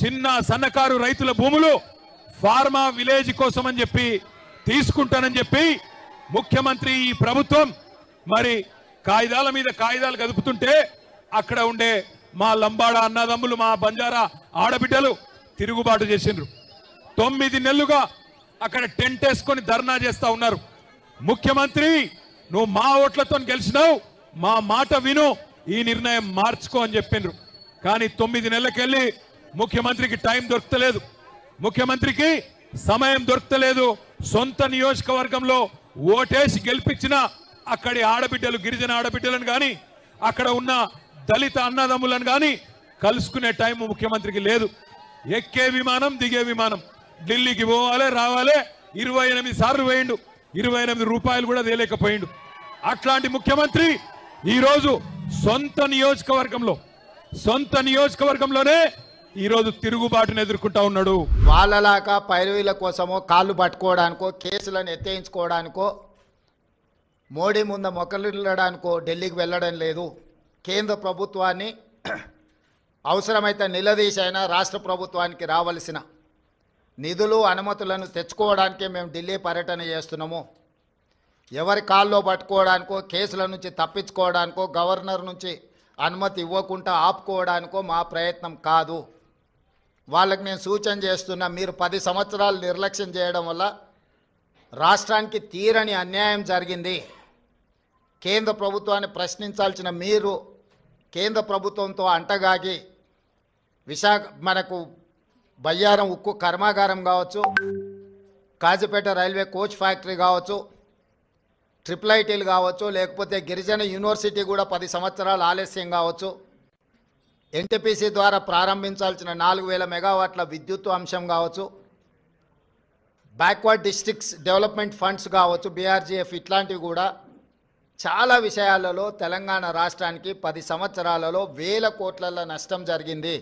చిన్న సన్నకారు రైతుల భూములు ఫార్మా విలేజ్ కోసం అని చెప్పి తీసుకుంటానని చెప్పి ముఖ్యమంత్రి ఈ ప్రభుత్వం మరి కాయిదాల మీద కాయిదాలు కదుపుతుంటే అక్కడ ఉండే మా లంబాడ అన్నదమ్ములు మా బంజారా ఆడబిడ్డలు తిరుగుబాటు చేసిండ్రు 9 నెలలుగా అక్కడ టెంట్ వేసుకొని ధర్నా చేస్తా ఉన్నారు ముఖ్యమంత్రి నువ్వు మా ఓట్లతో గెలిచినావు మా మాట విను ఈ నిర్ణయం మార్చుకో అని చెప్పిండ్రు కానీ 9 నెలలకెళ్ళి ముఖ్యమంత్రికి టైం దొరకలేదు ముఖ్యమంత్రికి సమయం దొరకలేదు సొంత నియోజకవర్గంలో ఓటేసి గెలిపించిన అక్కడి ఆడబిడ్డలు గిరిజన ఆడబిడ్డలను గాని అక్కడ ఉన్న దళిత అన్నదమ్ములను గాని కలుసుకునే టైం ముఖ్యమంత్రికి లేదు ఎక్కే విమానం దిగే విమానం ఢిల్లీకి పోవాలి రావాలి 28 సార్లు వేయండు 28 రూపాయలు కూడా తేలేకపోయిండు అట్లాంటి ముఖ్యమంత్రి ఈ రోజు సొంత నియోజకవర్గంలోనే ఈ రోజు తిరుగుబాటును ఎదుర్కొంటా ఉన్నాడు వాళ్ళలాగా పైరవీల కోసమో కాళ్ళు పట్టుకోవడానికో కేసులను ఎత్తేయించుకోవడానికో మోడీ ముందు మొక్కలిల్లడానికో ఢిల్లీకి వెళ్ళడం లేదు కేంద్ర ప్రభుత్వాన్ని అవసరమైతే నిలదీసైనా రాష్ట్ర ప్రభుత్వానికి రావాల్సిన నిధులు అనుమతులను తెచ్చుకోవడానికే మేము ఢిల్లీ పర్యటన చేస్తున్నాము ఎవరి కాల్లో పట్టుకోవడానికో కేసుల నుంచి తప్పించుకోవడానికో గవర్నర్ నుంచి అనుమతి ఇవ్వకుండా ఆపుకోవడానికో మా ప్రయత్నం కాదు వాళ్ళకి నేను సూచన చేస్తున్నా మీరు 10 సంవత్సరాలు నిర్లక్ష్యం చేయడం వల్ల రాష్ట్రానికి తీరని అన్యాయం జరిగింది కేంద్ర ప్రభుత్వాన్ని ప్రశ్నించాల్సిన మీరు కేంద్ర ప్రభుత్వంతో అంటగాగి మనకు బయ్యారం ఉక్కు కర్మాగారం కావచ్చు కాజీపేట రైల్వే కోచ్ ఫ్యాక్టరీ కావచ్చు ట్రిపుల్ ఐటీలు కావచ్చు లేకపోతే గిరిజన యూనివర్సిటీ కూడా 10 సంవత్సరాలు ఆలస్యం కావచ్చు ఎన్టీపీసీ ద్వారా ప్రారంభించాల్సిన 4000 మెగావాట్ల విద్యుత్ అంశం కావచ్చు బ్యాక్వర్డ్ డిస్ట్రిక్ట్స్ డెవలప్మెంట్ ఫండ్స్ కావచ్చు బీఆర్జీఎఫ్ ఇట్లాంటివి కూడా చాలా విషయాలలో తెలంగాణ రాష్ట్రానికి 10 సంవత్సరాలలో వేల కోట్ల నష్టం జరిగింది